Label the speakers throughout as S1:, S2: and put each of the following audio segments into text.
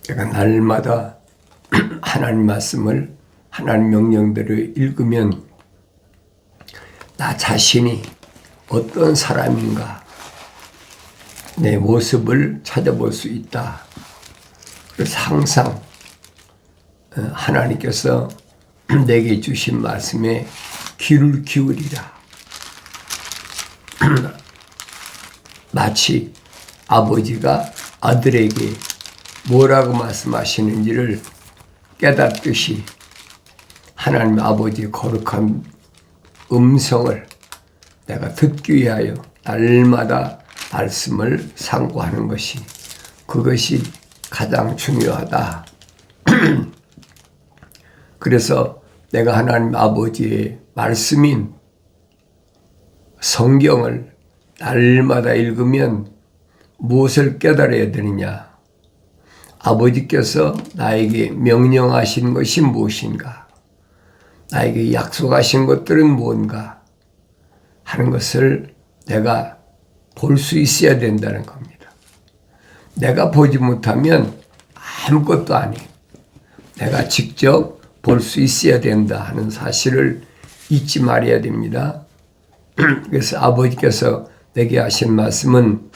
S1: 내가 날마다 하나님 말씀을, 하나님 명령들을 읽으면 나 자신이 어떤 사람인가 내 모습을 찾아볼 수 있다. 그래서 항상 하나님께서 내게 주신 말씀에 귀를 기울이라. 마치 아버지가 아들에게 뭐라고 말씀하시는지를 깨닫듯이 하나님 아버지의 거룩한 음성을 내가 듣기 위하여 날마다 말씀을 상고하는 것이, 그것이 가장 중요하다. 그래서 내가 하나님 아버지의 말씀인 성경을 날마다 읽으면 무엇을 깨달아야 되느냐? 아버지께서 나에게 명령하신 것이 무엇인가? 나에게 약속하신 것들은 뭔가? 하는 것을 내가 볼 수 있어야 된다는 겁니다. 내가 보지 못하면 아무것도 아니에요. 내가 직접 볼 수 있어야 된다 하는 사실을 잊지 말아야 됩니다. 그래서 아버지께서 내게 하신 말씀은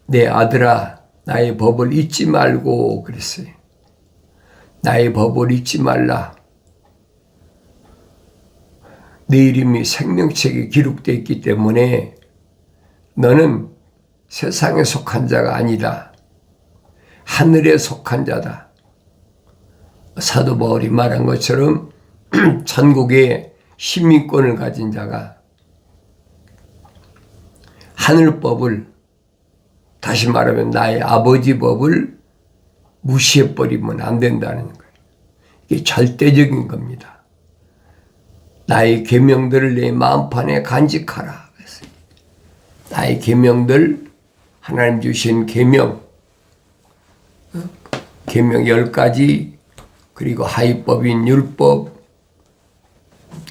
S1: 내 아들아 나의 법을 잊지 말고 그랬어요. 나의 법을 잊지 말라. 내 이름이 생명책에 기록되어 있기 때문에 너는 세상에 속한 자가 아니다. 하늘에 속한 자다. 사도 바울이 말한 것처럼 천국의 시민권을 가진 자가 하늘법을, 다시 말하면 나의 아버지 법을 무시해버리면 안 된다는 거예요. 이게 절대적인 겁니다. 나의 계명들을 내 마음판에 간직하라. 나의 계명들, 하나님 주신 계명 10가지, 그리고 하위법인 율법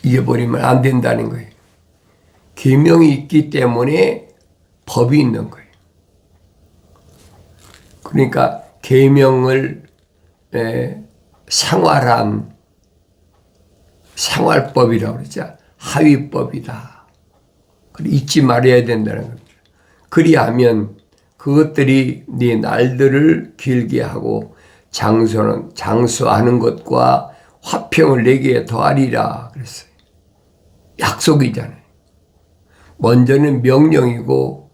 S1: 잊어버리면 안 된다는 거예요. 계명이 있기 때문에 법이 있는 거예요. 그러니까 계명을 생활한 생활법이라고 그러죠. 하위법이다. 잊지 말아야 된다는 겁니다. 그리하면 그것들이 네 날들을 길게 하고 장수하는 것과 화평을 내게 더하리라 그랬어요. 약속이잖아요. 먼저는 명령이고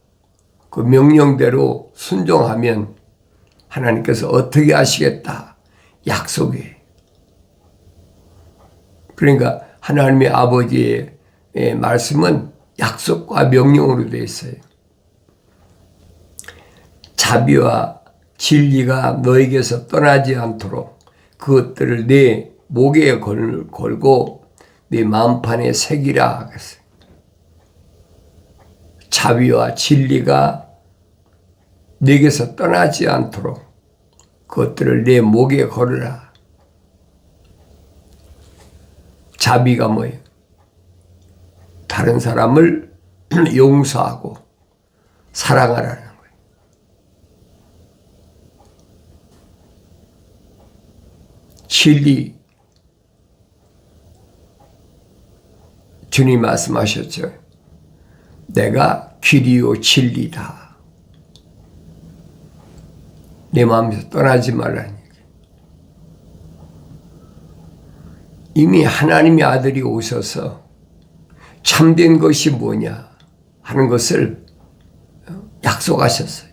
S1: 그 명령대로 순종하면 하나님께서 어떻게 하시겠다. 약속이에요. 그러니까 하나님의 아버지의 말씀은 약속과 명령으로 되어 있어요. 자비와 진리가 너에게서 떠나지 않도록 그것들을 내 목에 걸고 내 마음판에 새기라 그랬어요. 자비와 진리가 내게서 떠나지 않도록 그것들을 내 목에 걸으라. 자비가 뭐예요? 다른 사람을 용서하고 사랑하라는 거예요. 진리, 주님 말씀하셨죠. 내가 길이요 진리다. 내 마음에서 떠나지 말라는 얘기. 이미 하나님의 아들이 오셔서 참된 것이 뭐냐 하는 것을 약속하셨어요.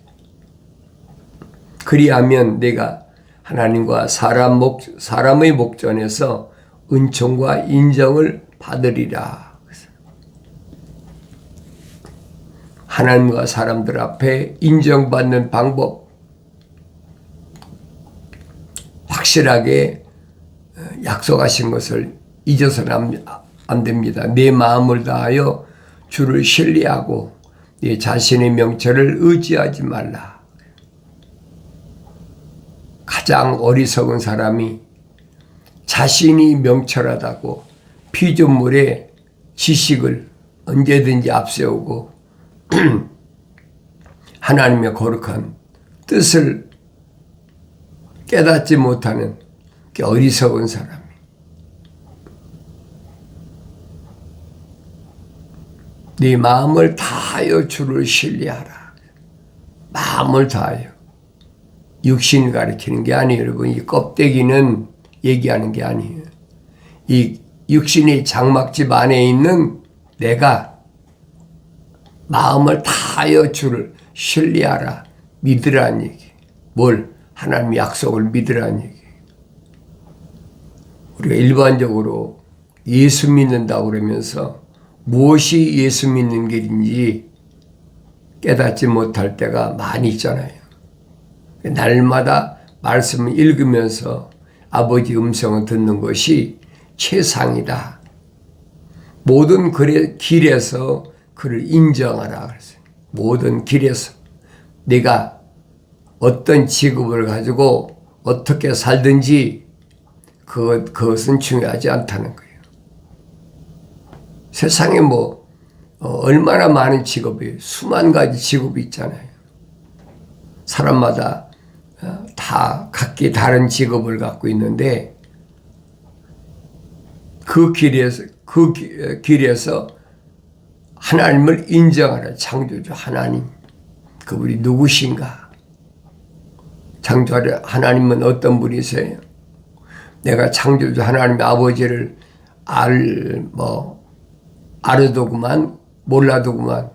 S1: 그리하면 내가 하나님과 사람의 목전에서 은총과 인정을 받으리라. 하나님과 사람들 앞에 인정받는 방법, 확실하게 약속하신 것을 잊어서는 안 됩니다. 내 마음을 다하여 주를 신뢰하고 내 자신의 명철을 의지하지 말라. 가장 어리석은 사람이 자신이 명철하다고 피조물의 지식을 언제든지 앞세우고 하나님의 거룩한 뜻을 깨닫지 못하는 그 어리석은 사람이. 네 마음을 다하여 주를 신뢰하라. 마음을 다하여. 육신을 가리키는 게 아니에요. 여러분, 이 껍데기는 얘기하는 게 아니에요. 이 육신의 장막집 안에 있는 내가 마음을 다하여 주를 신뢰하라. 믿으라는 얘기. 뭘? 하나님의 약속을 믿으라는 얘기. 우리가 일반적으로 예수 믿는다고 그러면서 무엇이 예수 믿는 길인지 깨닫지 못할 때가 많이 있잖아요. 날마다 말씀을 읽으면서 아버지 음성을 듣는 것이 최상이다. 모든 길에서 그를 인정하라 그랬어요. 모든 길에서 내가 어떤 직업을 가지고 어떻게 살든지 그것은 중요하지 않다는 거예요. 세상에 얼마나 많은 직업이, 수만 가지 직업이 있잖아요. 사람마다 다 각기 다른 직업을 갖고 있는데 그 길에서 하나님을 인정하라. 창조주 하나님. 그분이 누구신가? 창조주 하나님은 어떤 분이세요? 내가 창조주 하나님의 아버지를 알아도구만 몰라도구만.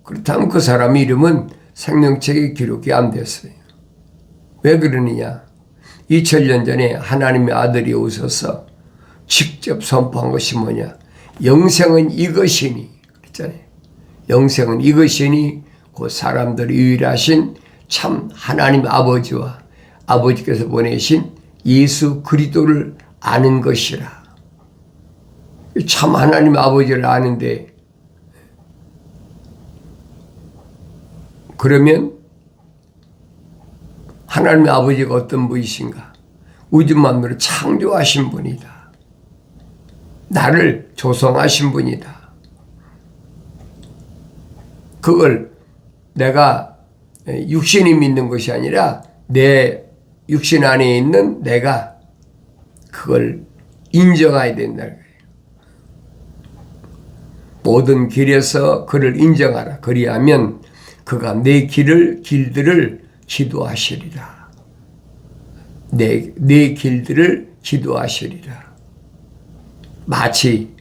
S1: 그렇다면 그 사람 이름은 생명책에 기록이 안 됐어요. 왜 그러느냐? 2000년 전에 하나님의 아들이 오셔서 직접 선포한 것이 뭐냐? 영생은 이것이니. 그랬잖아요. 영생은 이것이니 그 사람들이 유일하신 참 하나님 아버지와 아버지께서 보내신 예수 그리스도를 아는 것이라. 참 하나님 아버지를 아는데 그러면 하나님의 아버지가 어떤 분이신가? 우주 만물을 창조하신 분이다. 나를 조성하신 분이다. 그걸 내가 육신이 믿는 것이 아니라 내 육신 안에 있는 내가 그걸 인정해야 된다는 거예요. 모든 길에서 그를 인정하라. 그리하면 그가 내 길들을 지도하시리라. 내 길들을 지도하시리라. 마치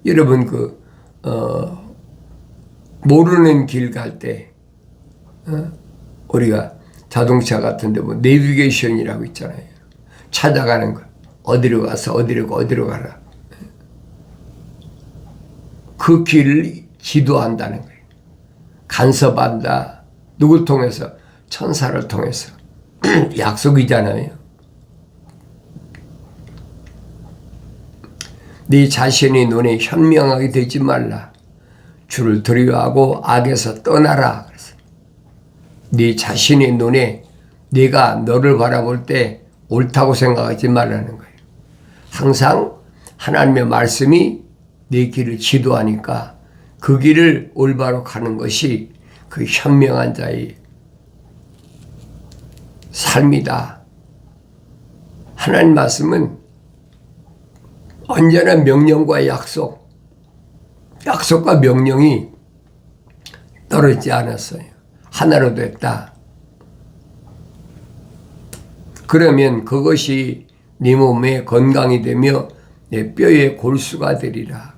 S1: 여러분 모르는 길 갈 때 우리가 자동차 같은 데 내비게이션이라고 있잖아요. 찾아가는 거. 어디로 가서 어디로 가라. 그 길을 지도한다는 거예요. 간섭한다. 누굴 통해서? 천사를 통해서. 약속이잖아요. 네 자신의 눈에 현명하게 되지 말라. 주를 두려워하고 악에서 떠나라. 그래서 네 자신의 눈에 네가 너를 바라볼 때 옳다고 생각하지 말라는 거예요. 항상 하나님의 말씀이 내 길을 지도하니까 그 길을 올바로 가는 것이 그 현명한 자의 삶이다. 하나님 말씀은 언제나 명령과 약속과 명령이 떨어지지 않았어요. 하나로 됐다. 그러면 그것이 네 몸에 건강이 되며 내 뼈에 골수가 되리라.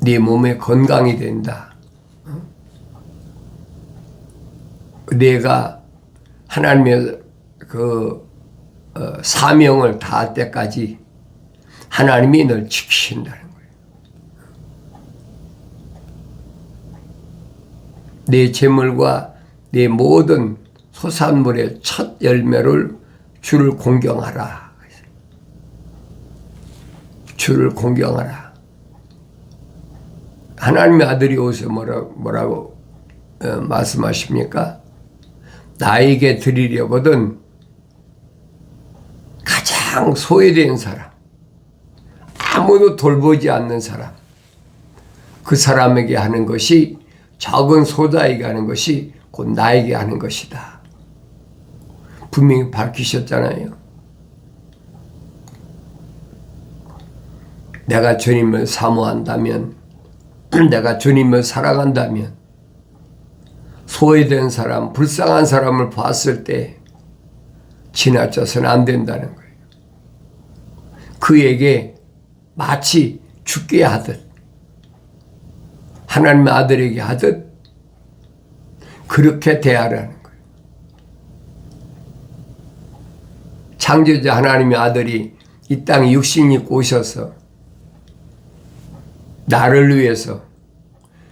S1: 네 몸에 건강이 된다. 내가 하나님의 사명을 다할 때까지 하나님이 널 지키신다는 거예요. 내 재물과 내 모든 소산물의 첫 열매를 주를 공경하라. 주를 공경하라. 하나님의 아들이 오셔서 뭐라고 말씀하십니까? 나에게 드리려거든 가장 소외된 사람, 아무도 돌보지 않는 사람, 그 사람에게 하는 것이, 적은 소자에게 하는 것이 곧 나에게 하는 것이다. 분명히 밝히셨잖아요. 내가 주님을 사모한다면, 내가 주님을 사랑한다면 소외된 사람, 불쌍한 사람을 봤을 때 지나쳐서는 안 된다는 거예요. 그에게 마치 죽게 하듯, 하나님의 아들에게 하듯 그렇게 대하라는 거예요. 창조자 하나님의 아들이 이 땅에 육신 입고 오셔서 나를 위해서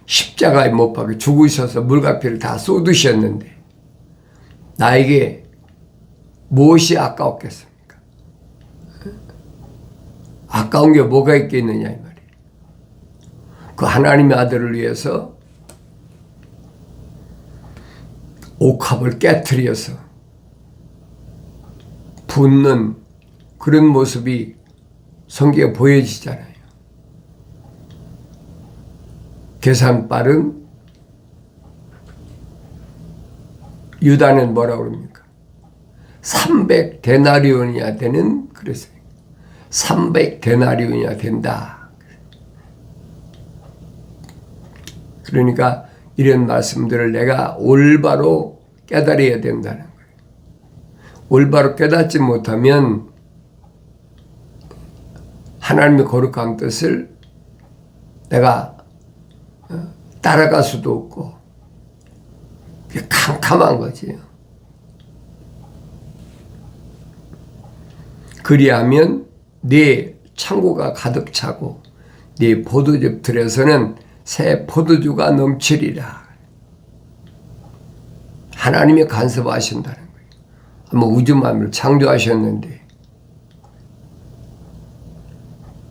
S1: 십자가에 못 박혀 죽으셔서 물과 피를 다 쏟으셨는데 나에게 무엇이 아까웠겠습니까? 아까운 게 뭐가 있겠느냐 이 말이에요. 그 하나님의 아들을 위해서 옥합을 깨트려서 붓는 그런 모습이 성경에 보여지잖아요. 계산 빠른 유다는 뭐라고 그럽니까? 300데나리온이야 되는 그랬어요. 300데나리온이야 된다. 그러니까 이런 말씀들을 내가 올바로 깨달아야 된다는 거예요. 올바로 깨닫지 못하면 하나님의 거룩한 뜻을 내가 따라갈 수도 없고 캄캄한 거지요. 그리하면 네 창고가 가득 차고 네 포도즙 들에서는 새 포도주가 넘치리라. 하나님이 간섭하신다는 거예요. 뭐 우주 만물을 창조하셨는데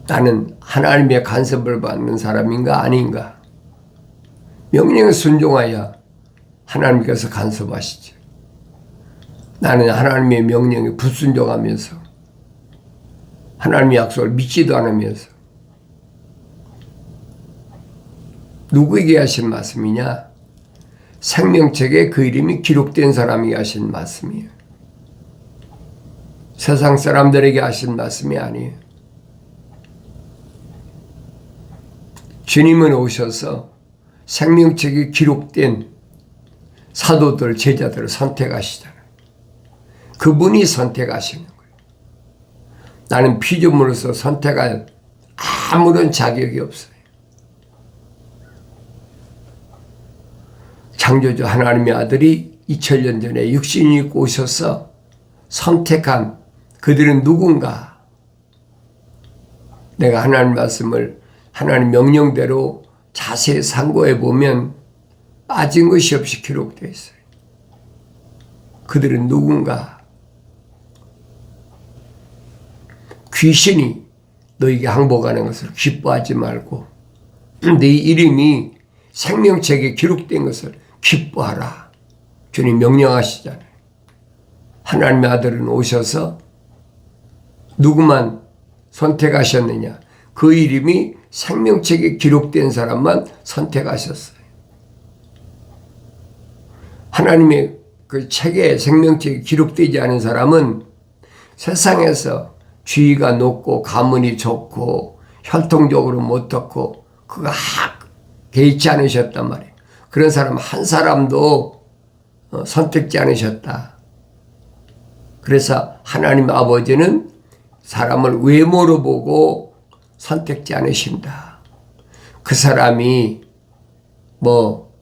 S1: 나는 하나님의 간섭을 받는 사람인가 아닌가? 명령에 순종하여 하나님께서 간섭하시죠. 나는 하나님의 명령에 불순종하면서 하나님의 약속을 믿지도 않으면서 누구에게 하신 말씀이냐? 생명책에 그 이름이 기록된 사람에게 하신 말씀이에요. 세상 사람들에게 하신 말씀이 아니에요. 주님은 오셔서 생명책에 기록된 사도들, 제자들을 선택하시잖아요. 그분이 선택하시는 거예요. 나는 피조물로서 선택할 아무런 자격이 없어요. 창조주 하나님의 아들이 2000년 전에 육신이 입고 오셔서 선택한 그들은 누군가? 내가 하나님 말씀을 하나님 명령대로 자세히 상고해 보면 빠진 것이 없이 기록되어 있어요. 그들은 누군가? 귀신이 너에게 항복하는 것을 기뻐하지 말고 네 이름이 생명책에 기록된 것을 기뻐하라. 주님 명령하시잖아요. 하나님의 아들은 오셔서 누구만 선택하셨느냐? 그 이름이 생명책에 기록된 사람만 선택하셨어요. 하나님의 그 책에 생명책에 기록되지 않은 사람은 세상에서 지위가 높고 가문이 좋고 혈통적으로 못하고 그가 개의치 않으셨단 말이에요. 그런 사람 한 사람도 선택지 않으셨다. 그래서 하나님 아버지는 사람을 외모로 보고 선택지 않으신다. 그 사람이 뭐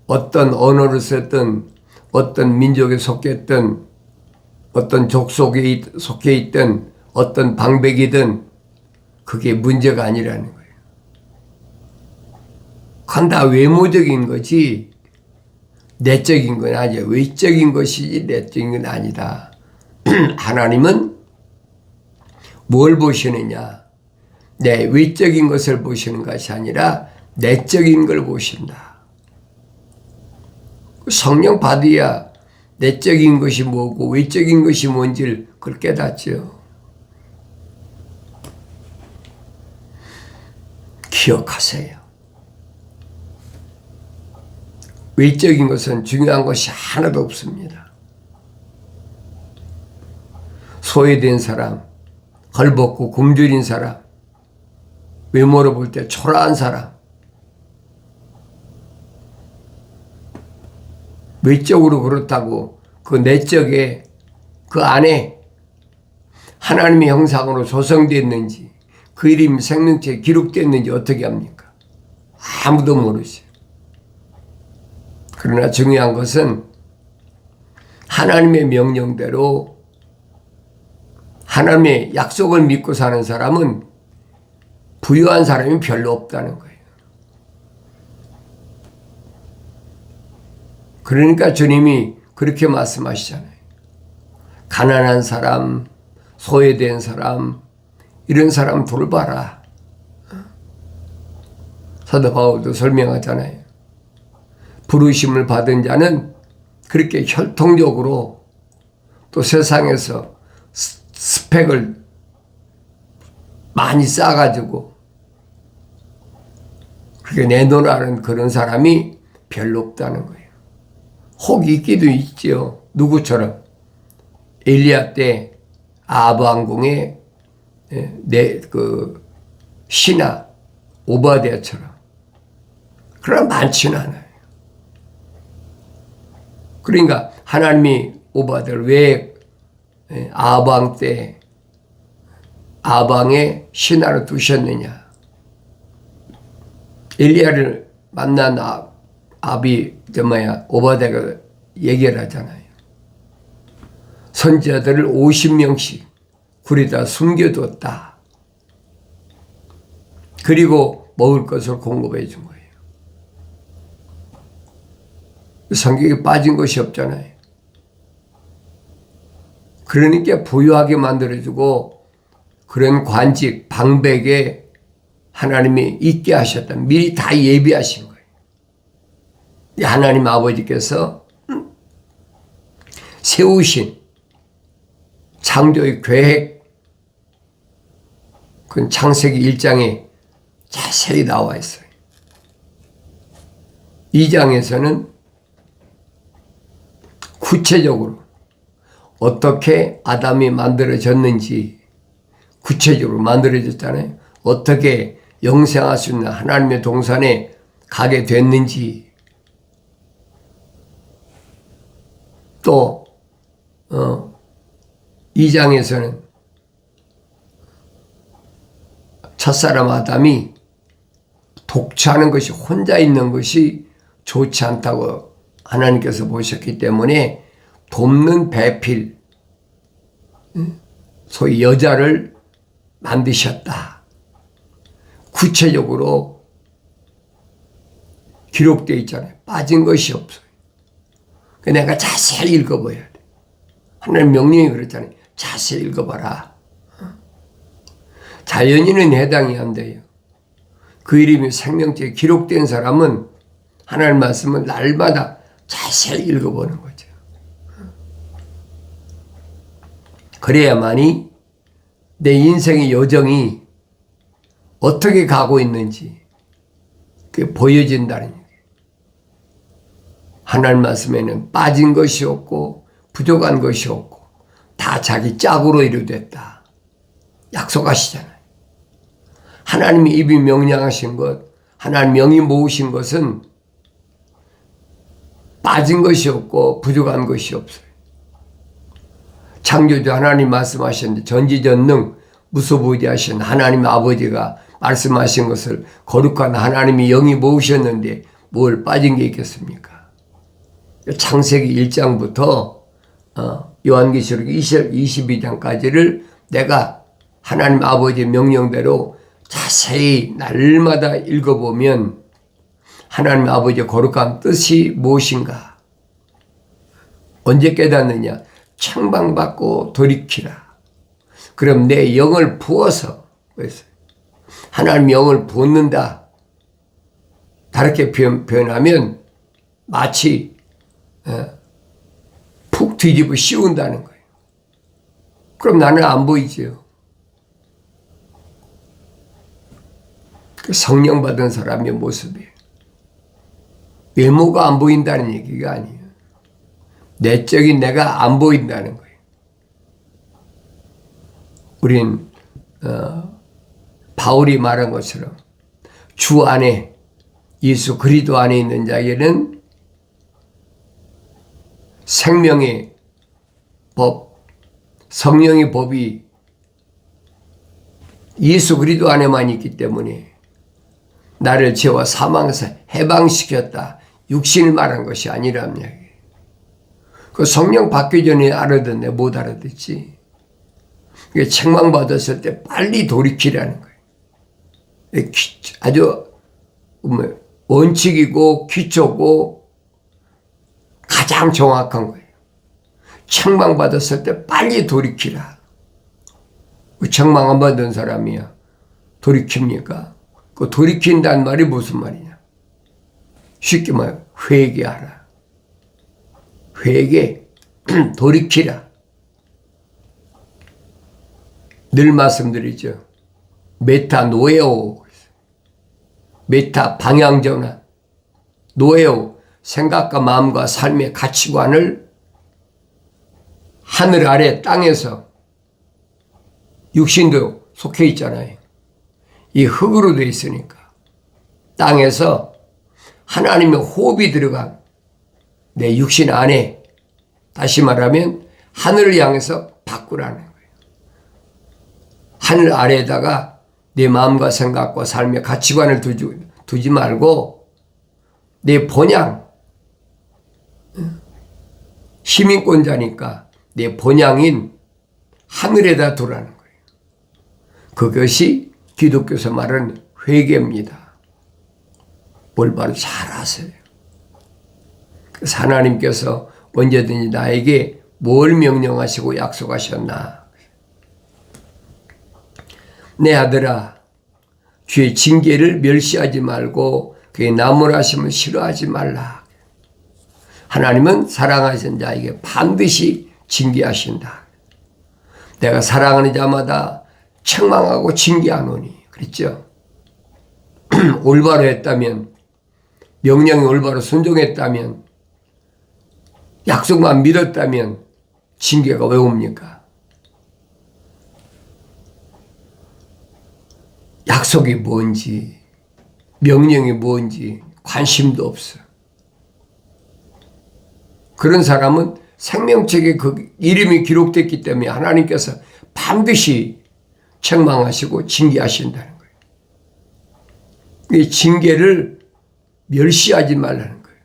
S1: 어떤 언어를 썼든 어떤 민족에 속했든 어떤 족속에 속해 있든 어떤 방백이든 그게 문제가 아니라는 거예요. 그건 다 외모적인 거지 내적인 건 아니야. 외적인 것이지 내적인 건 아니다. 하나님은 뭘 보시느냐? 내 외적인 것을 보시는 것이 아니라 내적인 걸 보신다. 성령 받아야 내적인 것이 뭐고 외적인 것이 뭔지를 그걸 깨닫죠. 기억하세요. 외적인 것은 중요한 것이 하나도 없습니다. 소외된 사람, 헐벗고 굶주린 사람, 외모로 볼 때 초라한 사람, 외적으로 그렇다고 그 내적에 그 안에 하나님의 형상으로 조성됐는지 그 이름이 생명체에 기록됐는지 어떻게 합니까? 아무도 모르죠. 그러나 중요한 것은 하나님의 명령대로 하나님의 약속을 믿고 사는 사람은 부유한 사람이 별로 없다는 거예요. 그러니까 주님이 그렇게 말씀하시잖아요. 가난한 사람, 소외된 사람, 이런 사람 돌봐라. 사도 바울도 설명하잖아요. 부르심을 받은 자는 그렇게 혈통적으로 또 세상에서 스펙을 많이 쌓아가지고 그렇게 내놓으라는 그런 사람이 별로 없다는 거예요. 혹이 있기도 있죠. 누구처럼 엘리야 때 아합 왕궁의 그 신하 오바댜처럼. 그러나 많지는 않아요. 그러니까 하나님이 오바댜를 왜 아합 왕 때 아합 왕의 신하로 두셨느냐. 엘리야를 만난 오바댜가 얘기를 하잖아요. 선지자들을 50명씩 굴에다 숨겨뒀다. 그리고 먹을 것을 공급해 준 거예요. 성경에 빠진 것이 없잖아요. 그러니까 부유하게 만들어주고 그런 관직, 방백에 하나님이 있게 하셨다. 미리 다 예비하신 거예요. 하나님 아버지께서 세우신 창조의 계획, 그건 창세기 1장에 자세히 나와 있어요. 2장에서는 구체적으로 어떻게 아담이 만들어졌는지 구체적으로 만들어졌잖아요. 어떻게 영생할 수 있는 하나님의 동산에 가게 됐는지 또 2장에서는 첫사람 아담이 독처하는 것이 혼자 있는 것이 좋지 않다고 하나님께서 보셨기 때문에 돕는 배필, 소위 여자를 만드셨다. 구체적으로 기록되어 있잖아요. 빠진 것이 없어요. 내가 자세히 읽어봐야 돼. 하나님 명령이 그렇잖아요. 자세히 읽어봐라. 자연인은 해당이 안 돼요. 그 이름이 생명체에 기록된 사람은 하나님 말씀을 날마다 자세히 읽어보는 거죠. 그래야만이 내 인생의 여정이 어떻게 가고 있는지 그게 보여진다는 얘기예요. 하나님 말씀에는 빠진 것이 없고 부족한 것이 없고 다 자기 짝으로 이루어졌다. 약속하시잖아요. 하나님이 입이 명령하신 것, 하나님 명이 모으신 것은 빠진 것이 없고 부족한 것이 없어요. 창조주 하나님 말씀하셨는데 전지전능 무소부지하신 하나님 아버지가 말씀하신 것을 거룩한 하나님이 영이 모으셨는데 뭘 빠진 게 있겠습니까? 창세기 1장부터 요한계시록 22장까지를 내가 하나님 아버지의 명령대로 자세히 날마다 읽어보면 하나님 아버지의 거룩한 뜻이 무엇인가? 언제 깨닫느냐? 책망받고 돌이키라. 그럼 내 영을 부어서 하나님 영을 붓는다. 다르게 표현하면 마치 푹 뒤집어 씌운다는 거예요. 그럼 나는 안 보이죠. 성령 받은 사람의 모습이에요. 외모가 안 보인다는 얘기가 아니에요. 내적인 내가 안 보인다는 거예요. 우린 바울이 말한 것처럼 주 안에 예수 그리스도 안에 있는 자에게는 생명의 법, 성령의 법이 예수 그리스도 안에만 있기 때문에 나를 죄와 사망에서 해방시켰다. 육신을 말한 것이 아니라는 얘기. 그 성령 받기 전에 알아듣네. 못 알아듣지. 책망받았을 때 빨리 돌이키라는 거예요. 아주 원칙이고 기초고 가장 정확한 거예요. 책망받았을 때 빨리 돌이키라. 책망 안 받은 사람이야 돌이킵니까? 그 돌이킨다는 말이 무슨 말이냐? 쉽게 말해 회개하라. 회개, 돌이키라. 늘 말씀드리죠. 메타노에오, 메타 방향전환, 노에오, 생각과 마음과 삶의 가치관을 하늘 아래 땅에서 육신도 속해 있잖아요. 이 흙으로 되어 있으니까 땅에서 하나님의 호흡이 들어간 내 육신 안에, 다시 말하면 하늘을 향해서 바꾸라는 거예요. 하늘 아래에다가 내 마음과 생각과 삶의 가치관을 두지 말고 내 본향, 시민권자니까 내 본향인 하늘에다 두라는 거예요. 그것이 기독교에서 말하는 회개입니다. 올바로 잘 하세요. 그래서 하나님께서 언제든지 나에게 뭘 명령하시고 약속하셨나? 내 아들아, 주의 징계를 멸시하지 말고 그의 나무라심을 싫어하지 말라. 하나님은 사랑하신 자에게 반드시 징계하신다. 내가 사랑하는 자마다 책망하고 징계하노니. 그랬죠? 올바로 했다면, 명령에 올바로 순종했다면, 약속만 믿었다면 징계가 왜 옵니까? 약속이 뭔지, 명령이 뭔지 관심도 없어. 그런 사람은 생명책에 그 이름이 기록됐기 때문에 하나님께서 반드시 책망하시고 징계하신다는 거예요. 이 징계를 멸시하지 말라는 거예요.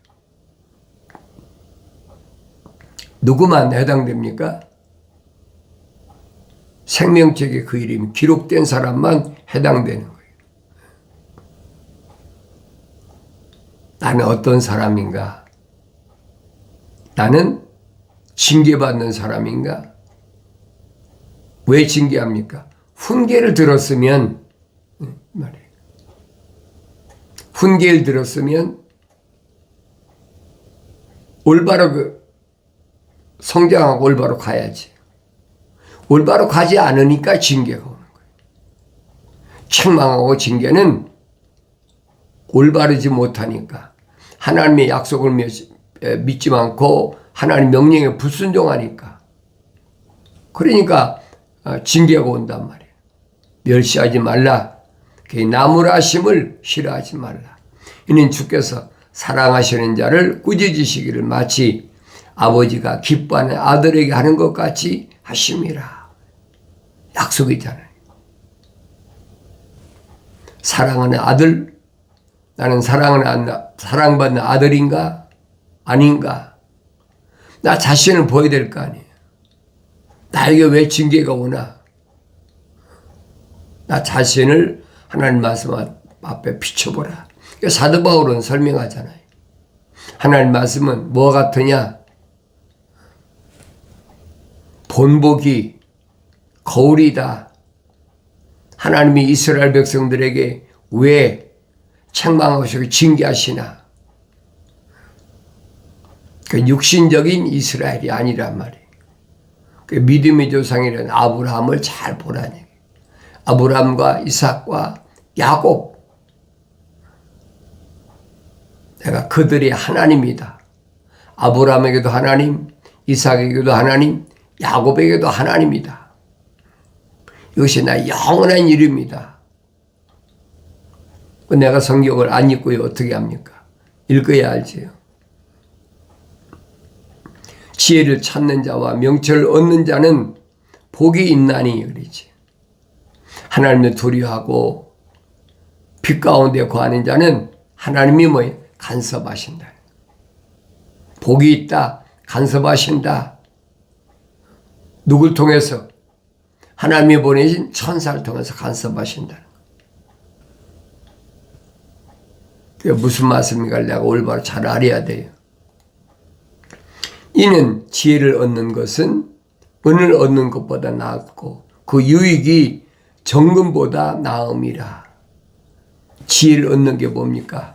S1: 누구만 해당됩니까? 생명책에 그 이름이 기록된 사람만 해당되는 거예요. 나는 어떤 사람인가? 나는 징계받는 사람인가? 왜 징계합니까? 훈계를 들었으면, 말이에요. 훈계를 들었으면 올바로 성장하고 올바로 가야지. 올바로 가지 않으니까 징계가 오는 거예요. 책망하고 징계는 올바르지 못하니까 하나님의 약속을 믿지 않고 하나님 명령에 불순종하니까, 그러니까 징계가 온단 말이에요. 멸시하지 말라. 그의 나무라심을 싫어하지 말라. 이는 주께서 사랑하시는 자를 꾸짖으시기를 마치 아버지가 기뻐하는 아들에게 하는 것 같이 하심이라. 약속이잖아요. 사랑하는 아들, 나는 사랑받는 아들인가? 아닌가? 나 자신을 보여야 될 거 아니에요. 나에게 왜 징계가 오나? 나 자신을 하나님 말씀 앞에 비춰보라. 사도 바울은 설명하잖아요. 하나님 말씀은 뭐 같으냐? 본보기, 거울이다. 하나님이 이스라엘 백성들에게 왜 책망하시고 징계하시나? 그 육신적인 이스라엘이 아니란 말이에요. 그 믿음의 조상이라는 아브라함을 잘 보라니. 아브라함과 이삭과 야곱, 내가 그들의 하나님이다. 아브라함에게도 하나님, 이삭에게도 하나님, 야곱에게도 하나님이다. 이것이 나의 영원한 이름이다. 내가 성경을 안 읽고 어떻게 합니까? 읽어야 알지요. 지혜를 찾는 자와 명철을 얻는 자는 복이 있나니 그러지. 하나님을 두려워하고 빛 가운데 거하는 자는 하나님이 뭐예요? 간섭하신다. 복이 있다. 간섭하신다. 누굴 통해서? 하나님이 보내신 천사를 통해서 간섭하신다. 그게 무슨 말씀인가 내가 올바로 잘 알아야 돼요. 이는 지혜를 얻는 것은 은을 얻는 것보다 낫고 그 유익이 정금보다 나음이라. 지혜를 얻는 게 뭡니까?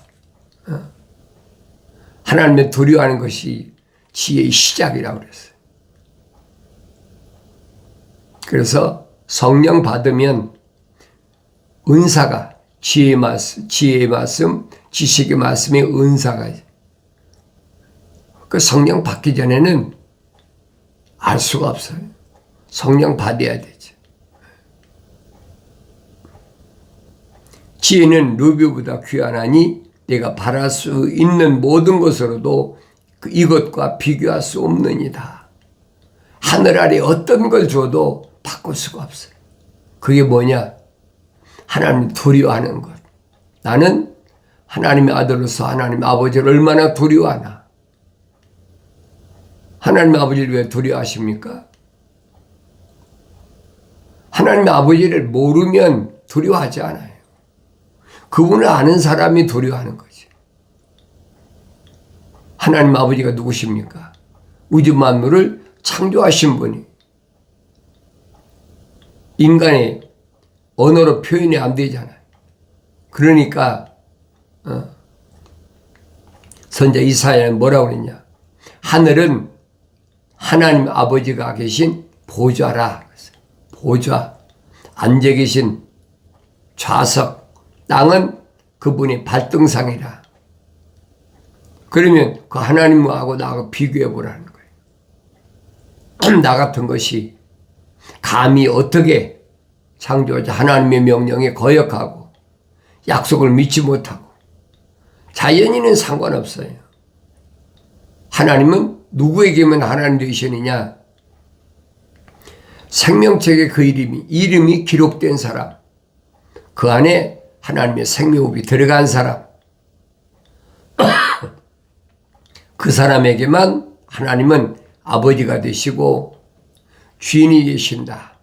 S1: 하나님을 두려워하는 것이 지혜의 시작이라고 그랬어요. 그래서 성령 받으면 은사가 지혜의 말씀, 지식의 말씀의 은사가 있어요. 그 성령 받기 전에는 알 수가 없어요. 성령 받아야 되죠. 지혜는 루비보다 귀하나니 내가 바랄 수 있는 모든 것으로도 이것과 비교할 수 없느니라. 하늘 아래 어떤 걸 줘도 바꿀 수가 없어요. 그게 뭐냐? 하나님 두려워하는 것. 나는 하나님의 아들로서 하나님 아버지를 얼마나 두려워하나? 하나님 아버지를 왜 두려워하십니까? 하나님 아버지를 모르면 두려워하지 않아요. 그분을 아는 사람이 두려워하는 거지. 하나님 아버지가 누구십니까? 우주 만물을 창조하신 분이. 인간의 언어로 표현이 안 되잖아요. 그러니까 선자 이사야는 뭐라고 그랬냐? 하늘은 하나님 아버지가 계신 보좌라. 보좌, 앉아 계신 좌석, 땅은 그분의 발등상이라. 그러면 그 하나님하고 나하고 비교해 보라는 거예요. 나 같은 것이 감히 어떻게 창조자 하나님의 명령에 거역하고 약속을 믿지 못하고 자연인은 상관없어요. 하나님은 누구에게만 하나님 되시느냐? 생명책에 그 이름이 기록된 사람, 그 안에 하나님의 생명호흡이 들어간 사람, 그 사람에게만 하나님은 아버지가 되시고 주인이 되신다.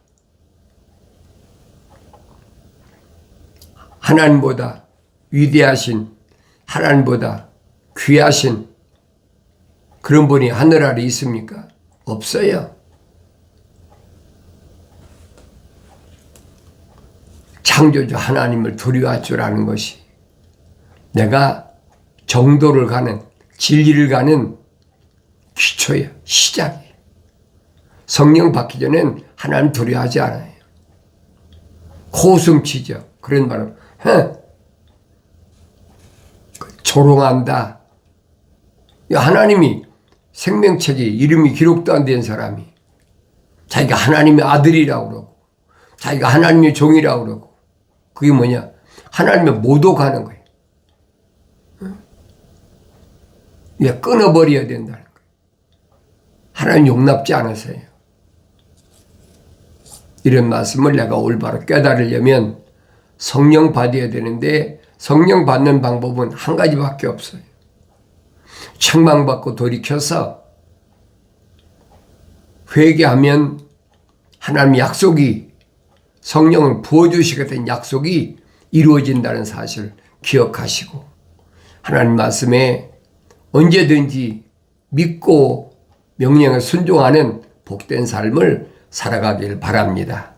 S1: 하나님보다 위대하신, 하나님보다 귀하신 그런 분이 하늘 아래 있습니까? 없어요. 창조주 하나님을 두려워할 줄 아는 것이 내가 정도를 가는, 진리를 가는 기초예요. 시작이에요. 성령 받기 전엔 하나님 두려워하지 않아요. 코숨치죠. 그런 말은 조롱한다. 하나님이 생명책에 이름이 기록도 안 된 사람이 자기가 하나님의 아들이라고 그러고 자기가 하나님의 종이라고 그러고 그게 뭐냐? 하나님의 모독하는 거예요. 끊어버려야 된다는 거예요. 하나님 용납지 않으세요. 이런 말씀을 내가 올바로 깨달으려면 성령 받아야 되는데 성령 받는 방법은 한 가지밖에 없어요. 책망받고 돌이켜서 회개하면 하나님 약속이 성령을 부어주시겠다는 약속이 이루어진다는 사실을 기억하시고 하나님 말씀에 언제든지 믿고 명령에 순종하는 복된 삶을 살아가길 바랍니다.